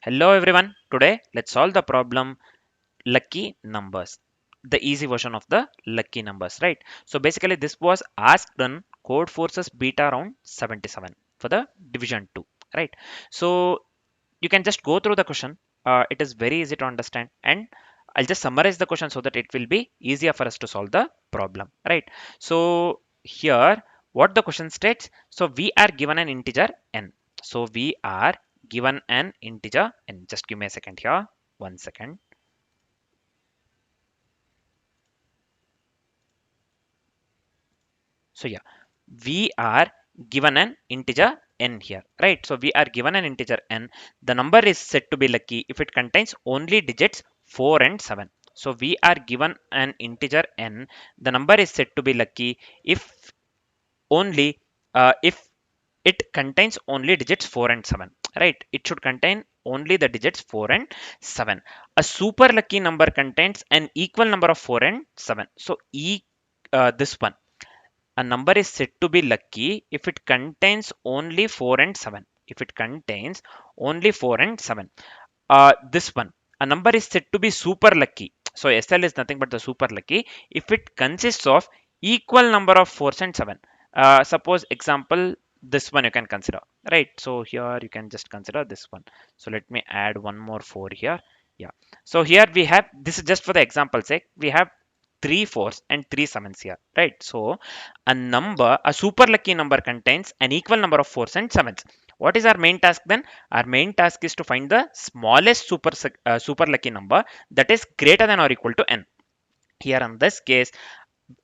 Hello everyone. Today let's solve the problem lucky numbers. The easy version of the lucky numbers, right? So basically this was asked on Codeforces beta round 77 for the division 2, right? So you can just go through the question. It is very easy to understand, and I'll just summarize the question so that it will be easier for us to solve the problem, right? So here what the question states, so we are given an integer n. So we are given an integer n. Just give me a second here. 1 second. So yeah, we are given an integer n here, right? So we are given an integer n. The number is said to be lucky if it contains only digits 4 and 7. So we are given an integer n. The number is said to be lucky if only if it contains only digits 4 and 7, right? It should contain only the digits 4 and 7. A super lucky number contains an equal number of 4 and 7. So this one, a number is said to be lucky if it contains only 4 and 7. If it contains only 4 and 7. This one, a number is said to be super lucky. So SL is nothing but the super lucky if it consists of equal number of 4s and 7. Suppose example, this one you can consider, right? So here you can just consider this one. So let me add one more 4 here. Yeah. So here we have, this is just for the example sake, we have 3 4s and 3 7s here, right? So a super lucky number contains an equal number of 4s and 7s. What is our main task then? Our main task is to find the smallest super lucky number that is greater than or equal to n. Here in this case,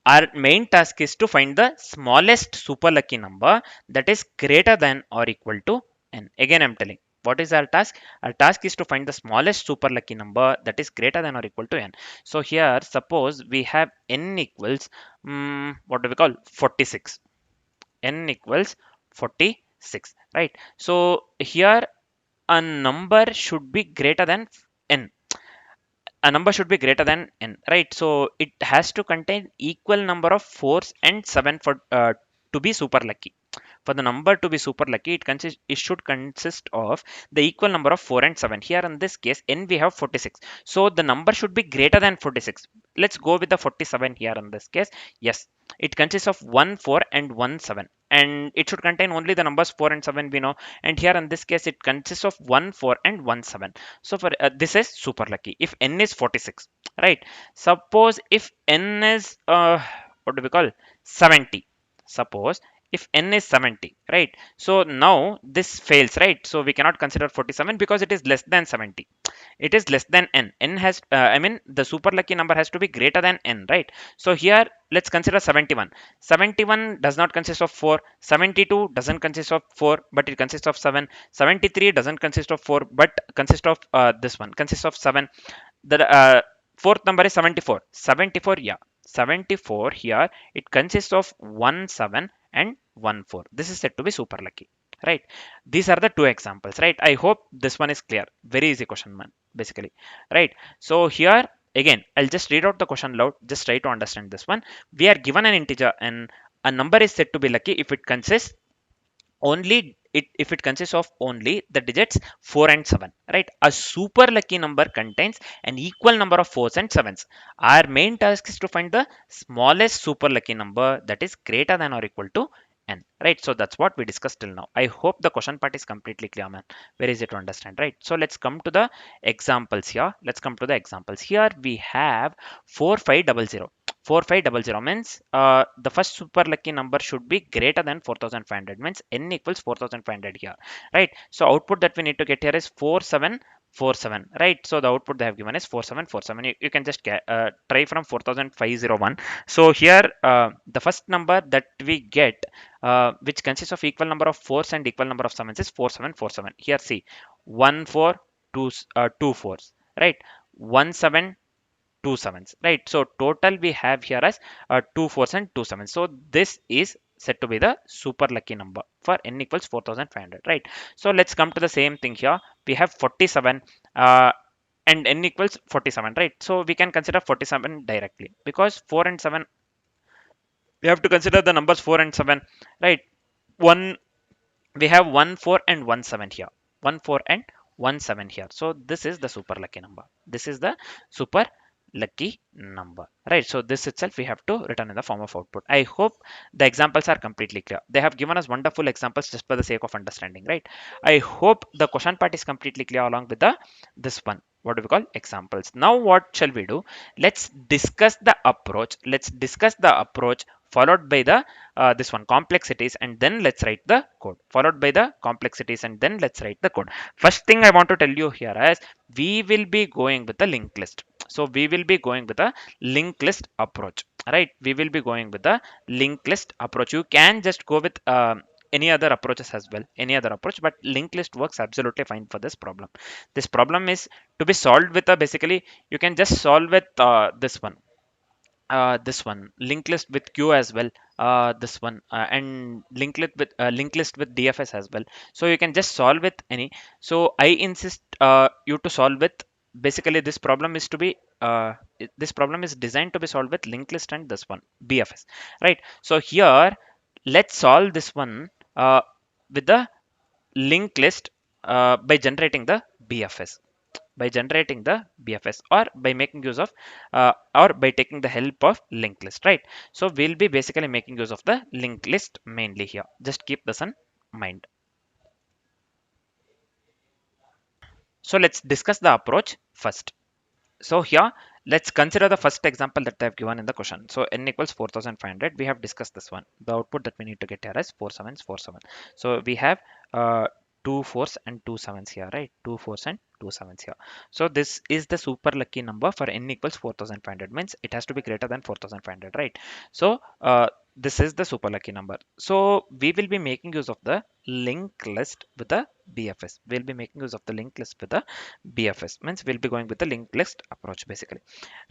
our main task is to find the smallest super lucky number that is greater than or equal to n. Again, I'm telling. What is our task? Our task is to find the smallest super lucky number that is greater than or equal to n. So here, suppose we have n equals, what do we call? 46. N equals 46, right? So here a number should be greater than n. A number should be greater than n, right? So it has to contain equal number of 4s and 7 for to be super lucky. For the number to be super lucky, it should consist of the equal number of 4 and 7. Here in this case, n we have 46, so the number should be greater than 46. Let's go with the 47 here in this case. Yes, it consists of 1 4 and 1 7, and it should contain only the numbers 4 and 7, we know. And here in this case, it consists of 1 4 and 1 7. So for this is super lucky if n is 46, right? Suppose if n is what do we call, 70. Suppose if n is 70, right? So now this fails, right? So we cannot consider 47 because it is less than 70. It is less than n. N has I mean the super lucky number has to be greater than n, right? So here let's consider 71. 71 does not consist of 4. 72 doesn't consist of 4, but it consists of 7. 73 doesn't consist of 4, but consists of this one consists of 7. The fourth number is 74. 74, yeah, 74 here, it consists of 1 7 and 1 4. This is said to be super lucky, right? These are the two examples, right? I hope this one is clear. Very easy question, man, basically, right? So here again, I'll just read out the question loud. Just try to understand this one. We are given an integer and a number is said to be lucky if it consists if it consists of only the digits 4 and 7, right? A super lucky number contains an equal number of 4s and 7s. Our main task is to find the smallest super lucky number that is greater than or equal to n, right? So that's what we discussed till now. I hope the question part is completely clear, man. Very easy to understand, right? So let's come to the examples here. Let's come to the examples. Here we have 4500. 4500 means the first super lucky number should be greater than 4500, means n equals 4500 here, right? So output that we need to get here is 4747, right? So the output they have given is 4747. You can just try from 4501. So here the first number that we get which consists of equal number of 4s and equal number of 7s is 4747. Here see, 1 4 2 2 4s, right? 1 7 2 sevens, right? So total we have here as 2 4s and 2 sevens. So this is said to be the super lucky number for n equals 4500, right? So let's come to the same thing here. We have 47 and n equals 47, right? So we can consider 47 directly because 4 and 7, we have to consider the numbers 4 and 7, right? One, we have 1 4 and 1 7 here. 1 4 and 17 here. So this is the super lucky number. This is the super lucky number, right? So this itself we have to return in the form of output. I hope the examples are completely clear. They have given us wonderful examples just for the sake of understanding, right? I hope the question part is completely clear along with the this one. What do we call examples? Now what shall we do? Let's discuss the approach. Let's discuss the approach followed by the this one complexities, and then let's write the code, followed by the complexities, and then let's write the code. First thing I want to tell you here is we will be going with the linked list. So we will be going with a linked list approach, right? We will be going with the linked list approach. You can just go with any other approaches as well, any other approach, but linked list works absolutely fine for this problem. This problem is to be solved with a basically you can just solve with this one linked list with queue as well, this one and linked list with dfs as well. So you can just solve with any. So I insist you to solve with basically this problem is to be this problem is designed to be solved with linked list and this one bfs, right? So here let's solve this one with the linked list by generating the bfs, by generating the BFS, or by making use of or by taking the help of linked list, right? So we'll be basically making use of the linked list mainly here. Just keep this in mind. So let's discuss the approach first. So here let's consider the first example that they have given in the question. So n equals 4500. We have discussed this one. The output that we need to get here is 4747. So we have two fours and two sevens here, right? Two fours and two sevens here. So this is the super lucky number for n equals 4500, means it has to be greater than 4500, right? So this is the super lucky number. So we will be making use of the linked list with the BFS. We'll be making use of the linked list with the BFS, means we'll be going with the linked list approach basically,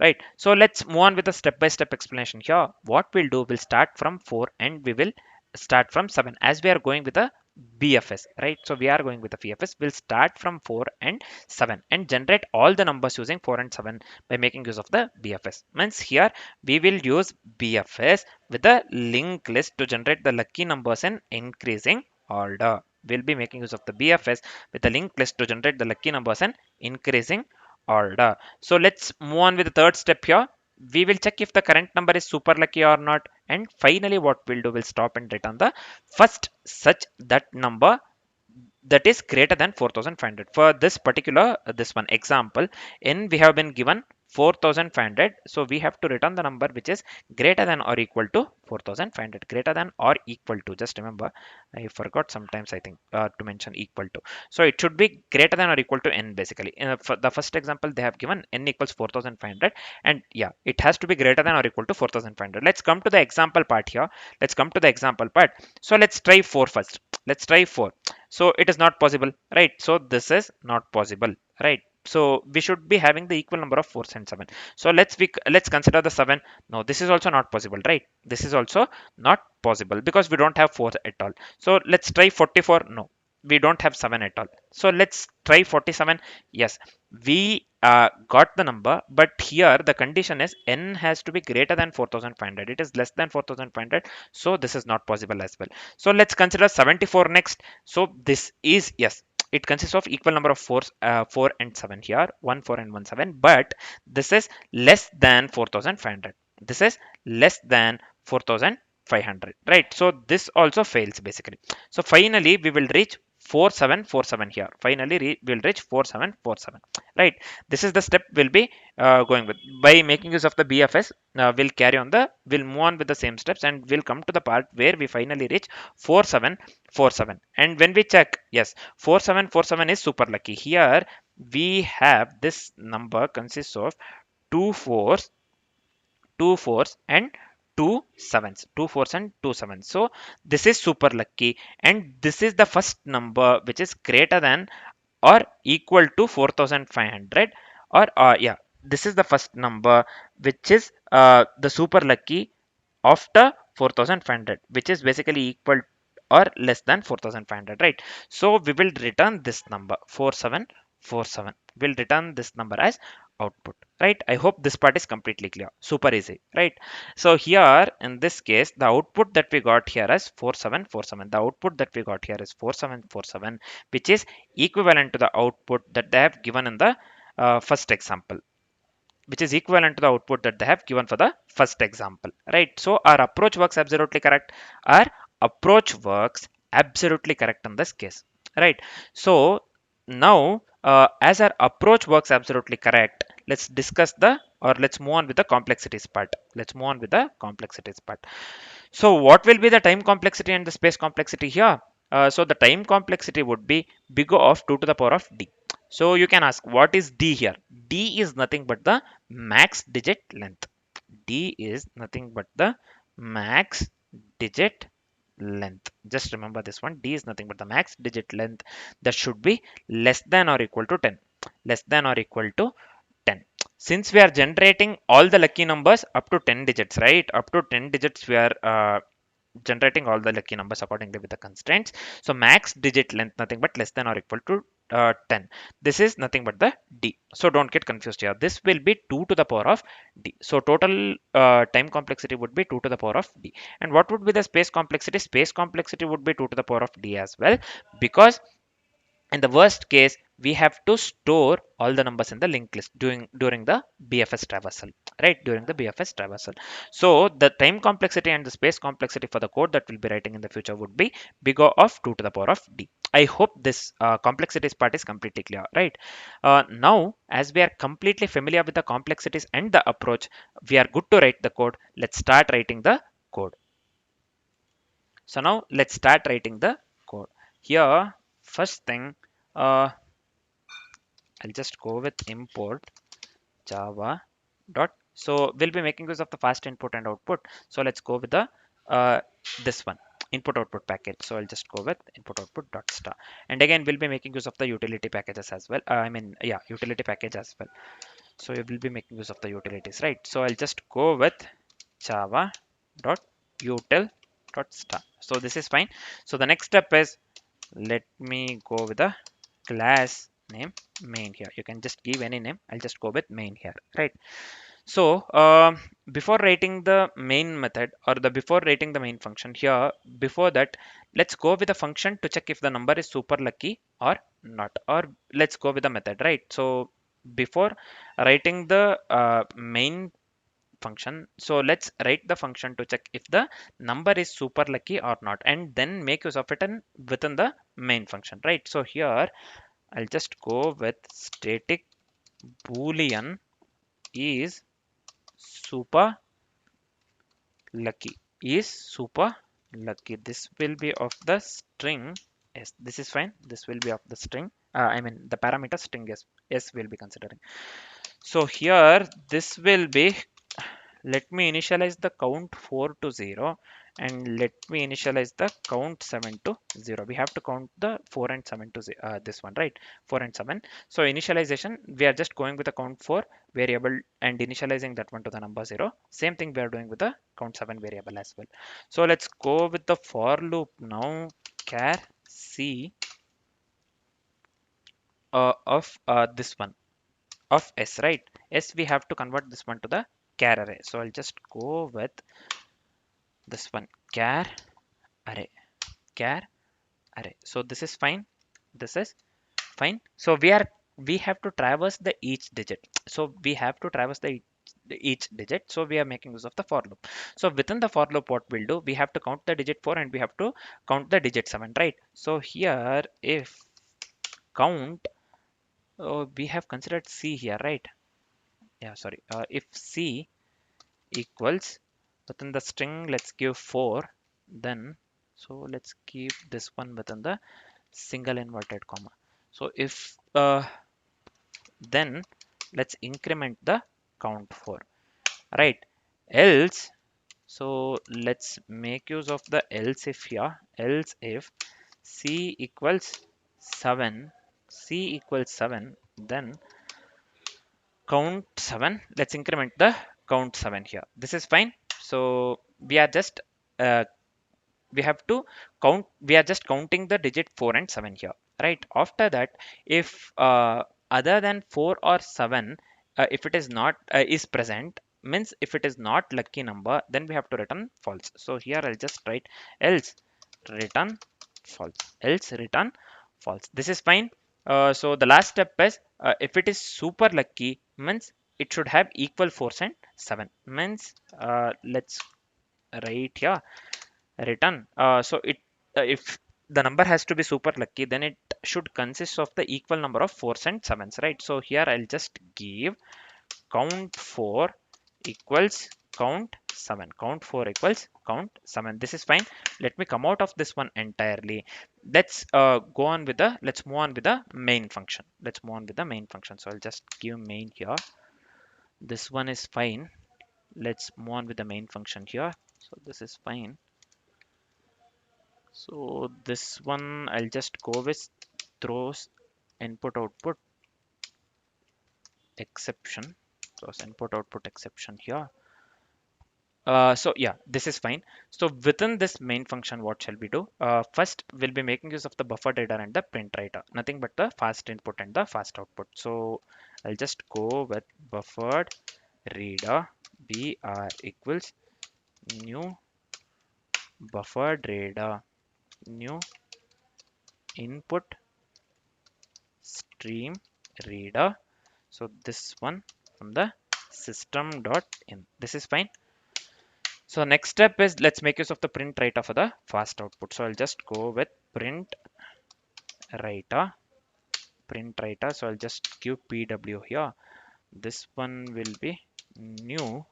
right? So let's move on with the step-by-step explanation here. What we'll do, we'll start from 4 and we will start from 7 as we are going with the BFS, right? So we are going with the BFS. We'll start from 4 and 7 and generate all the numbers using 4 and 7 by making use of the BFS. Means here we will use BFS with the linked list to generate the lucky numbers in increasing order. We'll be making use of the BFS with the linked list to generate the lucky numbers in increasing order. So let's move on with the third step here. We will check if the current number is super lucky or not. And finally, what we'll do, we'll stop and return the first such that number that is greater than 4500. For this particular this one example, in we have been given 4500, so we have to return the number which is greater than or equal to 4500. Greater than or equal to, just remember, I forgot sometimes I think to mention equal to. So it should be greater than or equal to n basically. For the first example they have given n equals 4500, and yeah, it has to be greater than or equal to 4500. Let's come to the example part here. Let's come to the example part. So let's try 4 first. Let's try 4. So it is not possible, right? So this is not possible, right? So we should be having the equal number of 4 and 7. So let's consider the 7. No, this is also not possible, right? This is also not possible because we don't have 4 at all. So let's try 44. No, we don't have 7 at all. So let's try 47. Yes, we got the number, but here the condition is n has to be greater than 4500. It is less than 4500, so this is not possible as well. So let's consider 74 next. So this is, yes, it consists of equal number of 4 and 7 here, 1 4 and 1 7, but this is less than 4500. This is less than 4500, right? So this also fails basically. So finally we will reach 4747 here. Finally we'll reach 4747, right? This is the step we'll be going with. By making use of the BFS, we'll move on with the same steps and we'll come to the part where we finally reach 4747. And when we check, yes, 4747 is super lucky. Here we have this number consists of two fours, and two sevens, two fours and two sevens. So this is super lucky, and this is the first number which is greater than or equal to 4500, or yeah, this is the first number which is the super lucky after 4500, which is basically equal or less than 4500, right? So we will return this number 4747. We'll return this number as output, right? I hope this part is completely clear. Super easy, right? So here in this case, the output that we got here is 4747. The output that we got here is 4747, which is equivalent to the output that they have given in the first example, which is equivalent to the output that they have given for the first example, right? So our approach works absolutely correct. Our approach works absolutely correct in this case, right? So now, as our approach works absolutely correct, let's discuss the, or let's move on with the complexities part. Let's move on with the complexities part. So what will be the time complexity and the space complexity here? So the time complexity would be big O of 2 to the power of d. So you can ask, what is d here? D is nothing but the max digit length. D is nothing but the max digit length. Just remember this one. D is nothing but the max digit length that should be less than or equal to 10. Less than or equal to 10. Since we are generating all the lucky numbers up to 10 digits, right? Up to 10 digits, we are generating all the lucky numbers accordingly with the constraints. So max digit length nothing but less than or equal to 10. This is nothing but the d. So don't get confused here. This will be 2 to the power of d. So total time complexity would be 2 to the power of d. And what would be the space complexity? Space complexity would be 2 to the power of d as well, because in the worst case we have to store all the numbers in the linked list during the bfs traversal, right? During the bfs traversal. So the time complexity and the space complexity for the code that we'll be writing in the future would be big O of 2 to the power of d. I hope this complexities part is completely clear, right? Now, as we are completely familiar with the complexities and the approach, we are good to write the code. Let's start writing the code. So now let's start writing the code. Here, first thing, I'll just go with import java dot. So we'll be making use of the fast input and output. So let's go with the uh, this one, input output package. So I'll just go with input output dot star. And again, we'll be making use of the utility packages as well. Yeah, utility package as well. So we will be making use of the utilities, right? So I'll just go with java dot util dot star. So this is fine. So the next step is, let me go with the class name main here. You can just give any name. I'll just go with main here, right? So before writing the main method, or the before writing the main function here, before that, let's go with a function to check if the number is super lucky or not, or let's go with the method, right? So before writing the main function, so let's write the function to check if the number is super lucky or not, and then make use of it in within the main function, right? So here I'll just go with static boolean is super lucky. Is super lucky. This will be of the string. Yes, this is fine. This will be of the string. I mean the parameter string. Yes, will be considering. So here this will be, let me initialize the count 4 to 0, and let me initialize the count 7 to 0. We have to count the 4 and 7 to this one, right? 4 and 7. So initialization, we are just going with the count 4 variable and initializing that one to the number 0. Same thing we are doing with the count 7 variable as well. So let's go with the for loop now. Char c of this one of s, right? S, we have to convert this one to the char array. So I'll just go with this one, char array. Char array. So this is fine. This is fine. So we have to traverse the each digit. So we have to traverse the each digit. So we are making use of the for loop. So within the for loop, what we'll do, we have to count the digit 4 and we have to count the digit 7, right? So here, if count, we have considered c here, right? Yeah, sorry. If c equals, within the string, let's give 4, then so let's keep this one within the single inverted comma. So if then let's increment the count 4, right? Else, so let's make use of the else if here. Else if c equals 7, c equals 7, then count 7, let's increment the count 7 here. This is fine. So we are just uh, we have to count, we are just counting the digit 4 and 7 here, right? After that, if other than 4 or 7, if it is not is present, means if it is not lucky number, then we have to return false. So here I'll just write else return false, else return false. This is fine. So the last step is if it is super lucky, means it should have equal 4 and 7, means let's write here return. So it if the number has to be super lucky, then it should consist of the equal number of 4s and 7s, right? So here I'll just give count 4 equals count 7, count 4 equals count 7. This is fine. Let me come out of this one entirely. Let's move on with the main function. Let's move on with the main function. So I'll just give main here. This one is fine. Let's move on with the main function here. So this is fine. So this one I'll just go with throws input output exception. So input output exception here. So yeah, this is fine. So within this main function, what shall we do? First, we'll be making use of the buffer reader and the print writer. Nothing but the fast input and the fast output. So I'll just go with buffered reader br equals new buffered reader new input stream reader. So this one from the system.in. This is fine. So next step is let's make use of the print writer for the fast output. So I'll just go with writer, print writer. So I'll just give pw here. This one will be new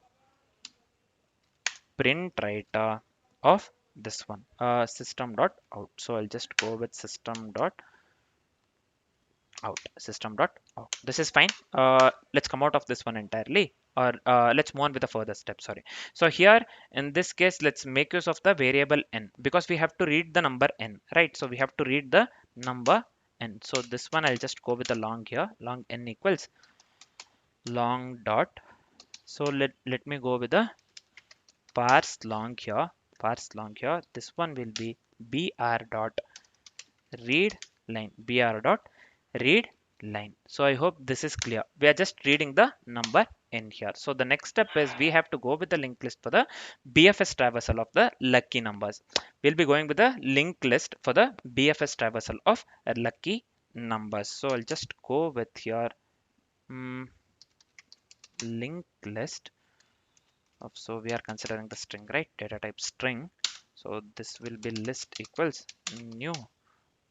print writer of this one, system.out. So I'll just go with system.out. This is fine. Let's come out of this one entirely, or let's move on with the further step. Sorry. So here in this case, let's make use of the variable n, because we have to read the number n, right? So we have to read the number n. So this one I'll just go with the long here. Long n equals long dot. So let me go with the parse long here. Parse long here. This one will be br dot read line, br dot read line. So I hope this is clear. We are just reading the number in here. So the next step is we have to go with the linked list for the BFS traversal of the lucky numbers. We'll be going with the linked list for the BFS traversal of lucky numbers. So I'll just go with here linked list of, so we are considering the string, right? Data type string. So this will be list equals new.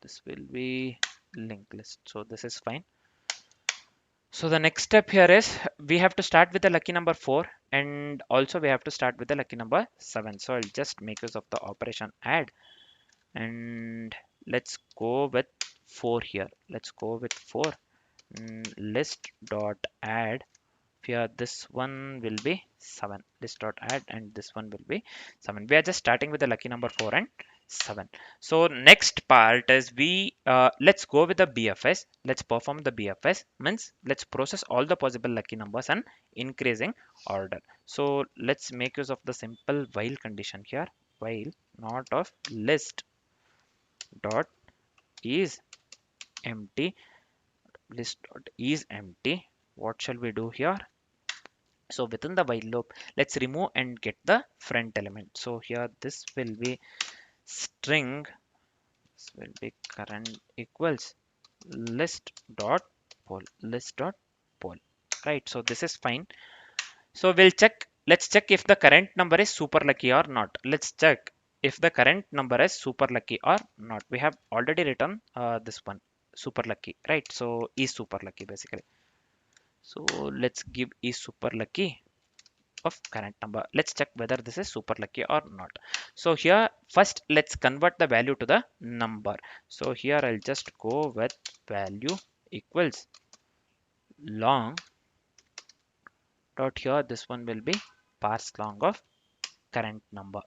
This will be linked list. So this is fine. So the next step here is we have to start with the lucky number 4, and also we have to start with the lucky number 7. So I'll just make use of the operation add, and let's go with 4 here. Let's go with 4 list dot add. Here this one will be 7, list dot add, and this one will be 7. We are just starting with the lucky number 4 and 7. So next part is we let's go with the BFS. Let's perform the BFS, means let's process all the possible lucky numbers and increasing order. So let's make use of the simple while condition here. While not of list dot is empty, list dot is empty. What shall we do here? So within the while loop, let's remove and get the front element. So here this will be string, this will be current equals list dot poll, right? So this is fine. So let's check if the current number is super lucky or not. Let's check if the current number is super lucky or not. We have already written this one, super lucky, right? So is super lucky basically. So let's give is super lucky of current number. Let's check whether this is super lucky or not. So here first let's convert the value to the number. So here I'll just go with value equals long dot, here this one will be parse long of current number.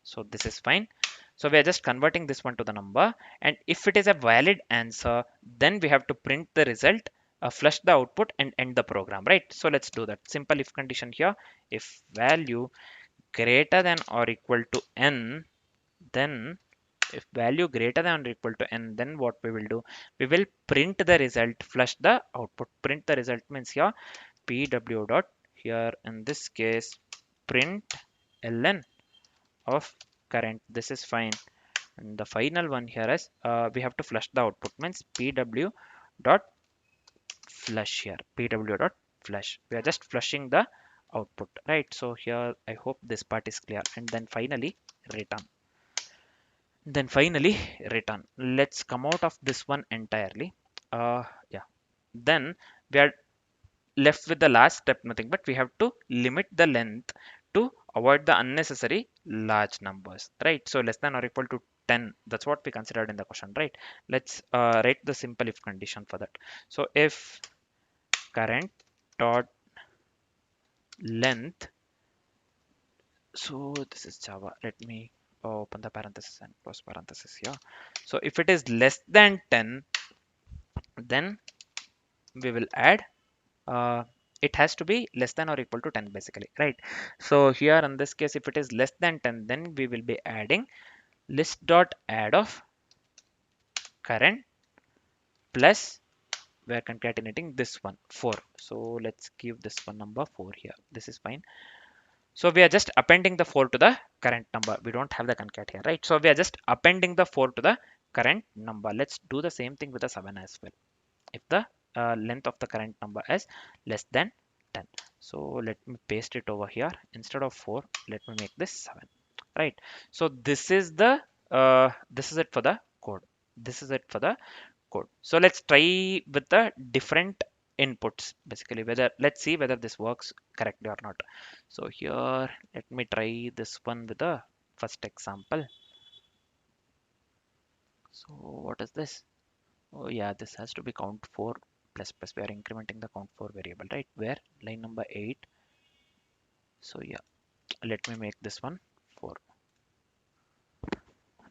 So this is fine. So we are just converting this one to the number, and if it is a valid answer, then we have to print the result, flush the output, and end the program, right? So let's do that. Simple if condition here. If value greater than or equal to n, then if value greater than or equal to n, then what we will do? We will print the result, flush the output. Print the result means here pw dot, here in this case, print ln of current. This is fine. And the final one here is we have to flush the output, means pw dot flush. Here pw dot flush, we are just flushing the output, right? So here I hope this part is clear. And then finally return. Then finally return. Let's come out of this one entirely. Yeah, then we are left with the last step, nothing but we have to limit the length to avoid the unnecessary large numbers, right? So less than or equal to 10, that's what we considered in the question, right? Let's write the simple if condition for that. So if current dot length, so this is Java, let me open the parenthesis and close parenthesis here. So if it is less than 10, then we will add uh, it has to be less than or equal to 10 basically, right? So here in this case, if it is less than 10, then we will be adding list dot add of current plus we are concatenating this one 4. So let's give this one number 4 here. This is fine. So we are just appending the 4 to the current number. We don't have the concat here, right? So we are just appending the 4 to the current number. Let's do the same thing with the 7 as well. If the length of the current number is less than 10. So let me paste it over here. Instead of 4, let me make this 7, right? So this is the this is it for the code. This is it for the code. So let's try with the different inputs basically, whether let's see whether this works correctly or not. So here let me try this one with the first example. So what is this? Oh yeah, this has to be count 4 plus plus. We are incrementing the count 4 variable, right? Where line number 8. So yeah, let me make this one 4.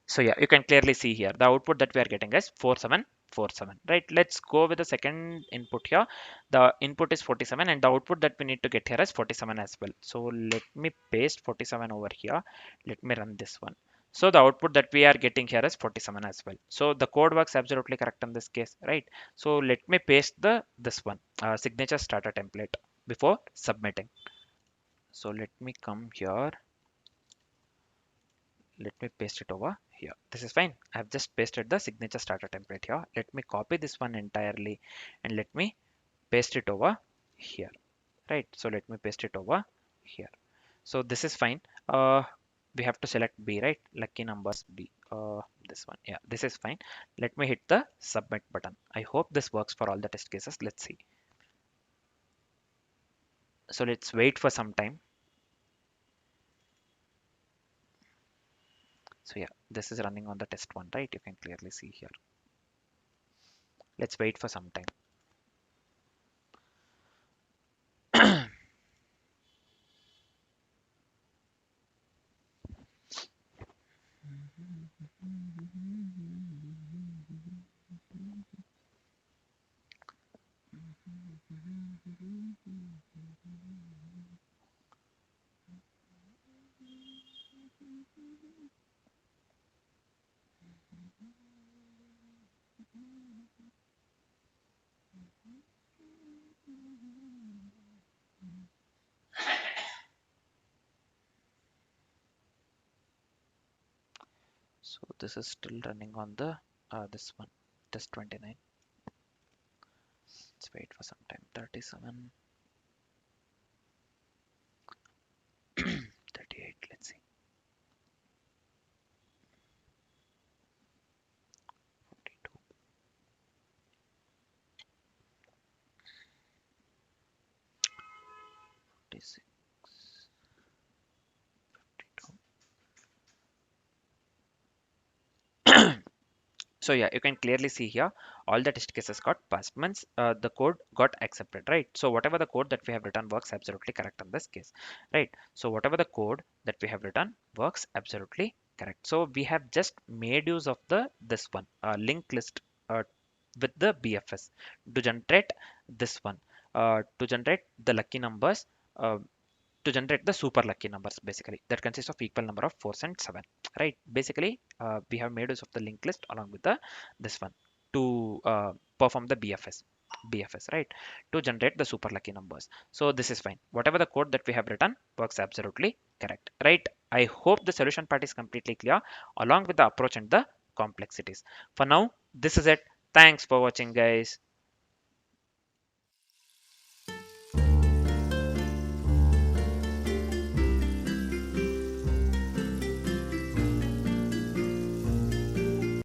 So yeah, you can clearly see here the output that we are getting is 4747, right? Let's go with the second input here. The input is 47 and the output that we need to get here is 47 as well. So let me paste 47 over here. Let me run this one. So the output that we are getting here is 47 as well. So the code works absolutely correct in this case, right? So let me paste the this one signature starter template before submitting. So let me come here. Let me paste it over here. This is fine. I've just pasted the signature starter template here. Let me copy this one entirely and let me paste it over here, right? So let me paste it over here. So this is fine. We have to select B, right? Lucky numbers B. This one, yeah, this is fine. Let me hit the submit button. I hope this works for all the test cases. Let's see. So let's wait for some time. So yeah, this is running on the test one, right? You can clearly see here. Let's wait for some time. So this is still running on the this one, test 29. Let's wait for some time. 37, 38. Let's see. 42, 46, 52. So yeah, you can clearly see here all the test cases got passed, means the code got accepted, right? So whatever the code that we have written works absolutely correct in this case, right? So whatever the code that we have written works absolutely correct. So we have just made use of the this one linked list with the BFS to generate this one to generate the lucky numbers, uh, to generate the super lucky numbers basically that consists of equal number of 4s and 7, right? Basically we have made use of the linked list along with the this one to perform the BFS. BFS, right, to generate the super lucky numbers. So this is fine. Whatever the code that we have written works absolutely correct, right? I hope the solution part is completely clear along with the approach and the complexities. For now, this is it. Thanks for watching, guys.